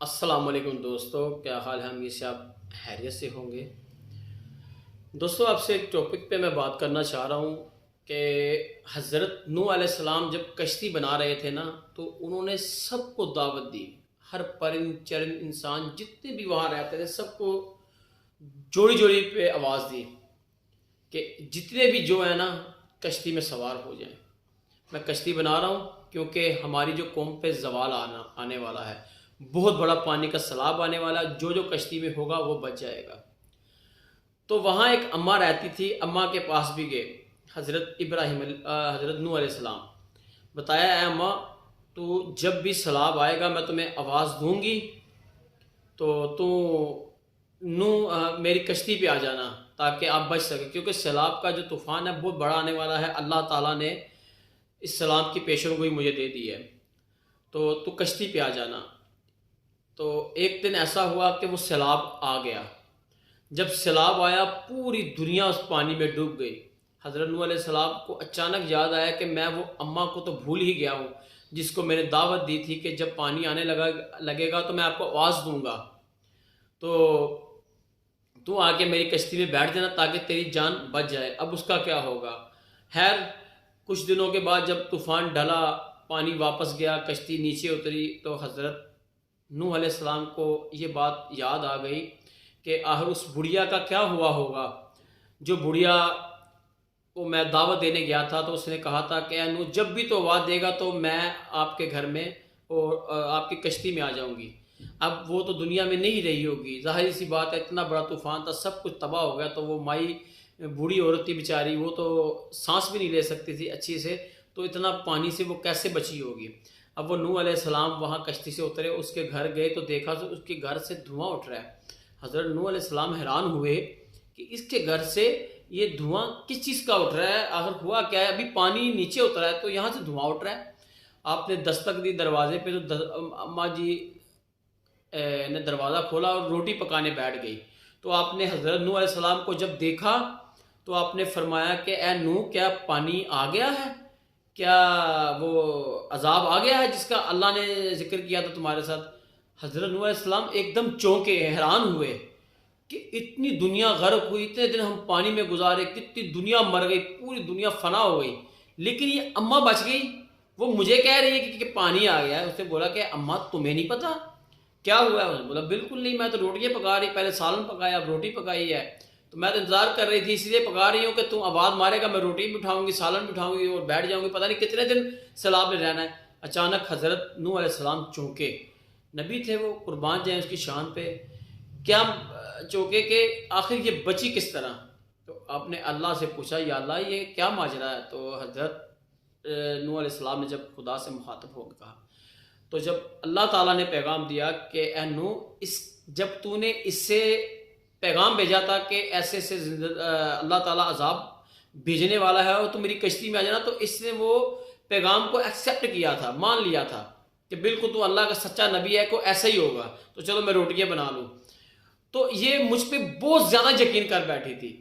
अस्सलाम वालेकुम दोस्तों, क्या हाल है? उम्मीद से आप खैरियत से होंगे। दोस्तों, आपसे एक टॉपिक पे मैं बात करना चाह रहा हूँ कि हज़रत नूह अलैहिस्सलाम जब कश्ती बना रहे थे ना, तो उन्होंने सबको दावत दी। हर परिंद चरिंद इंसान जितने भी वहाँ रहते थे सबको जोड़ी जोड़ी पे आवाज़ दी कि जितने भी जो है ना कश्ती में सवार हो जाएं। मैं कश्ती बना रहा हूँ क्योंकि हमारी जो कौम पे जवाल आने वाला है, बहुत बड़ा पानी का सैलाब आने वाला है। जो जो कश्ती में होगा वो बच जाएगा। तो वहाँ एक अम्मा रहती थी, अम्मा के पास भी गए हज़रत नूह अलैहिस्सलाम। बताया, ऐ अम्मा, तो जब भी सैलाब आएगा मैं तुम्हें आवाज़ दूंगी, तो तू मेरी कश्ती पे आ जाना ताकि आप बच सके, क्योंकि सैलाब का जो तूफ़ान है बहुत बड़ा आने वाला है। अल्लाह ताला ने इस सलाम की पेशेनगोई मुझे दे दी है, तो तू कश्ती पे आ जाना। तो एक दिन ऐसा हुआ कि वो सैलाब आ गया। जब सैलाब आया पूरी दुनिया उस पानी में डूब गई। हज़रत नूह अलैहिस्सलाम को अचानक याद आया कि मैं वो अम्मा को तो भूल ही गया हूँ जिसको मैंने दावत दी थी कि जब पानी आने लगेगा तो मैं आपको आवाज़ दूंगा, तो तू आके मेरी कश्ती में बैठ जाना ताकि तेरी जान बच जाए। अब उसका क्या होगा? खैर, कुछ दिनों के बाद जब तूफ़ान ढला, पानी वापस गया, कश्ती नीचे उतरी, तो हज़रत नूह अलैहिस्सलाम को ये बात याद आ गई कि आखिर उस बुढ़िया का क्या हुआ होगा। जो बुढ़िया को मैं दावत देने गया था, तो उसने कहा था कि नूह, जब भी तो आवाज़ देगा तो मैं आपके घर में और आपकी कश्ती में आ जाऊंगी। अब वो तो दुनिया में नहीं रही होगी, ज़ाहिर सी बात है, इतना बड़ा तूफ़ान था, सब कुछ तबाह हो गया। तो वो माई बूढ़ी औरत थी बेचारी, वो तो सांस भी नहीं ले सकती थी अच्छी से, तो इतना पानी से वो कैसे बची होगी। अब वो नूह अलैहिस्सलाम वहाँ कश्ती से उतरे, उसके घर गए तो देखा तो उसके घर से धुआं उठ रहा है। हज़रत नूह अलैहिस्सलाम हैरान हुए कि इसके घर से ये धुआं किस चीज़ का उठ रहा है, आखिर हुआ क्या है? अभी पानी नीचे उतरा है तो यहाँ से धुआं उठ रहा है। आपने दस्तक दी दरवाजे पे, तो अम्मा जी ने दरवाज़ा खोला और रोटी पकाने बैठ गई। तो आपने हज़रत नूह अलैहिस्सलाम को जब देखा तो आपने फरमाया कि ए नूह, क्या पानी आ गया है? क्या वो अजाब आ गया है जिसका अल्लाह ने जिक्र किया था तुम्हारे साथ? हज़रत नूह अलैहिस्सलाम एकदम चौंके, हैरान हुए कि इतनी दुनिया गर्क हुई, इतने दिन हम पानी में गुजारे, कितनी दुनिया मर गई, पूरी दुनिया फना हो गई, लेकिन ये अम्मा बच गई। वो मुझे कह रही है कि पानी आ गया है। उसने बोला कि अम्मा, तुम्हें नहीं पता क्या हुआ है? उसने बोला, बिल्कुल नहीं, मैं तो रोटियां पका रही, पहले सालन पकाया, अब रोटी पकाई है, तो मैं तो इंतजार कर रही थी, इसलिए पका रही हूँ कि तुम आवाज़ मारेगा, मैं रोटी भी उठाऊंगी, सालन भी उठाऊंगी और बैठ जाऊंगी, पता नहीं कितने दिन सैलाब में रहना है। अचानक हज़रत नूह अलैहिस्सलाम चौंके। नबी थे वो, कुर्बान जाए उसकी शान पे। क्या चौंके कि आखिर ये बची किस तरह? तो आपने अल्लाह से पूछा, या अल्लाह, ये क्या माजरा है? तो हज़रत नूह अलैहिस्सलाम ने जब खुदा से मुखातब होकर कहा, तो जब अल्लाह ताला ने पैगाम दिया कि ए नूह, इस जब तूने इससे पैगाम भेजा था कि ऐसे ऐसे अल्लाह ताला अजाब भेजने वाला है और तुम मेरी कश्ती में आ जाना, तो इसने वो पैगाम को एक्सेप्ट किया था, मान लिया था कि बिल्कुल तू अल्लाह का सच्चा नबी है, को ऐसा ही होगा, तो चलो मैं रोटियां बना लूँ। तो ये मुझ पर बहुत ज़्यादा यकीन कर बैठी थी,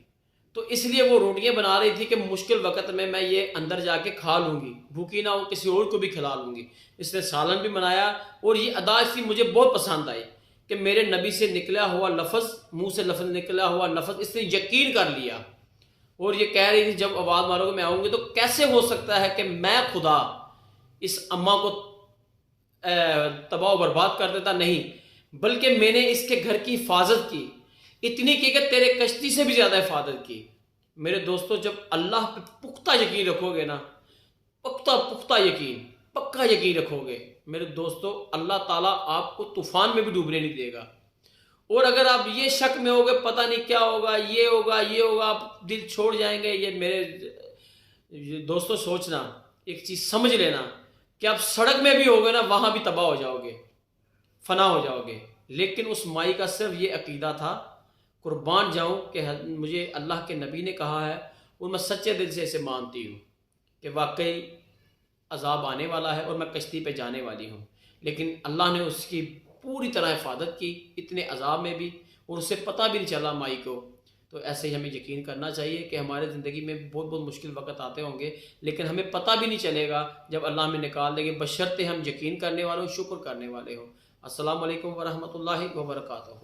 तो इसलिए वो रोटियां बना रही थी कि मुश्किल वक्त में मैं ये अंदर जाके खा लूँगी, भूखी ना हो, किसी और को भी खिला लूँगी। इसने सालन भी बनाया और ये अदा इसकी मुझे बहुत पसंद आई कि मेरे नबी से निकला हुआ लफ्ज़, मुंह से लफ्ज़ निकला हुआ लफ्ज़, इसने यकीन कर लिया। और ये कह रही थी, जब आवाज़ मारोगे मैं आऊँगी। तो कैसे हो सकता है कि मैं खुदा इस अम्मा को तबाह बर्बाद कर देता? नहीं, बल्कि मैंने इसके घर की हिफाजत की, इतनी की कि तेरे कश्ती से भी ज़्यादा हिफाजत की। मेरे दोस्तों, जब अल्लाह पे पुख्ता यकीन रखोगे ना, पुख्ता पुख्ता यकीन, पक्का यकीन रखोगे, मेरे दोस्तों, अल्लाह ताला आपको तूफ़ान में भी डूबने नहीं देगा। और अगर आप ये शक में होगे, पता नहीं क्या होगा, ये होगा, ये होगा, आप दिल छोड़ जाएंगे, ये मेरे दोस्तों सोचना, एक चीज़ समझ लेना कि आप सड़क में भी होगे ना, वहाँ भी तबाह हो जाओगे, फना हो जाओगे। लेकिन उस माई का सिर्फ ये अकीदा था, कुर्बान जाऊँ कि मुझे अल्लाह के नबी ने कहा है और मैं सच्चे दिल से इसे मानती हूँ कि वाकई अजाब आने वाला है और मैं कश्ती पे जाने वाली हूँ। लेकिन अल्लाह ने उसकी पूरी तरह हिफाजत की, इतने अजाब में भी, और उसे पता भी नहीं चला माई को तो ऐसे ही हमें यकीन करना चाहिए कि हमारे ज़िंदगी में बहुत बहुत मुश्किल वक्त आते होंगे, लेकिन हमें पता भी नहीं चलेगा जब अल्लाह हमें निकाल देंगे, बशर्ते हम यकीन करने वाले हो, शुक्र करने वाले हो। अस्सलाम वालेकुम वरहमतुल्लाहि वबरकातुहू।